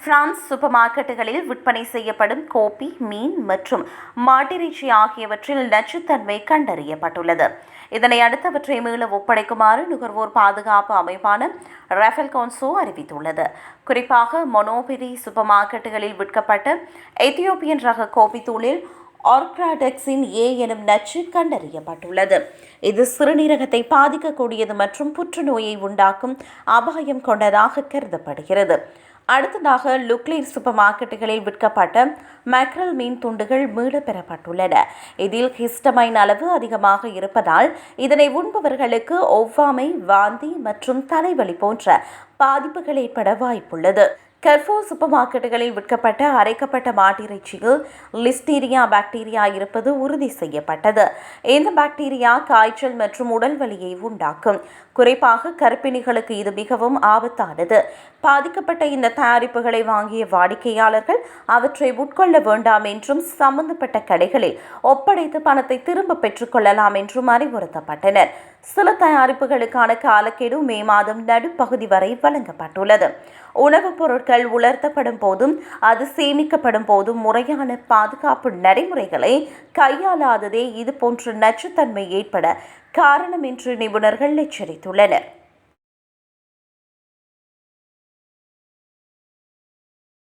France super மார்க்கெட்டுகளில் விற்பனை செய்யப்படும் கோபி, மீன் மற்றும் மாட்டிறைச்சி ஆகியவற்றில் நச்சுத்தன்மை கண்டறியப்பட்டுள்ளது. இதனை அடுத்தவற்றை மீள ஒப்படைக்குமாறு நுகர்வோர் பாதுகாப்பு அமைப்பான ரஃபேல் கவுன்சோ அறிவித்துள்ளது. குறிப்பாக மொனோபெரி சூப்பர் மார்க்கெட்டுகளில் விற்கப்பட்ட எத்தியோப்பியன் ரக கோபி தூளில் ஆர்க்ராடெக்சின் ஏ எனும் நச்சு கண்டறியப்பட்டுள்ளது. இது சிறுநீரகத்தை பாதிக்கக்கூடியது மற்றும் புற்றுநோயை உண்டாக்கும் அபாயம் கொண்டதாக கருதப்படுகிறது. அடுத்ததாக லுக்லின் சூப்பர் மார்க்கெட்டுகளில் விற்கப்பட்ட மேக்ரல் மீன் துண்டுகள் மீள பெறப்பட்டுள்ளன. இதில் ஹிஸ்டமைன் அளவு அதிகமாக இருப்பதால் இதனை உண்பவர்களுக்கு ஒவ்வாமை, வாந்தி மற்றும் தலைவலி போன்ற பாதிப்புகள் ஏற்பட வாய்ப்புள்ளது. கர்ஃபோர் சூப்பர் மார்க்கெட்டுகளில் விற்கப்பட்ட அரைக்கப்பட்ட மாட்டிறைச்சியில் லிஸ்டீரியா பாக்டீரியா இருப்பது உறுதி செய்யப்பட்டது. இந்த பாக்டீரியா காய்ச்சல் மற்றும் உடல் வலியை உண்டாக்கும். குறிப்பாக கர்ப்பிணிகளுக்கு இது மிகவும் ஆபத்தானது. பாதிக்கப்பட்ட இந்த தயாரிப்புகளை வாங்கிய வாடிக்கையாளர்கள் அவற்றை உட்கொள்ள வேண்டாம் என்றும் சம்பந்தப்பட்ட கடைகளில் ஒப்படைத்து பணத்தை திரும்ப பெற்றுக் கொள்ளலாம் என்றும் அறிவுறுத்தப்பட்டனர். சில தயாரிப்புகளுக்கான காலக்கெடு மே மாதம் நடுப்பகுதி வரை வழங்கப்பட்டுள்ளது. உணவுப் பொருட்கள் உலர்த்தப்படும் போதும் அது சேமிக்கப்படும் போதும் முறையான பாதுகாப்பு நடைமுறைகளை கையாளாததே இதுபோன்ற நச்சுத்தன்மை ஏற்பட காரணம் என்று நிபுணர்கள் எச்சரித்துள்ளனர்.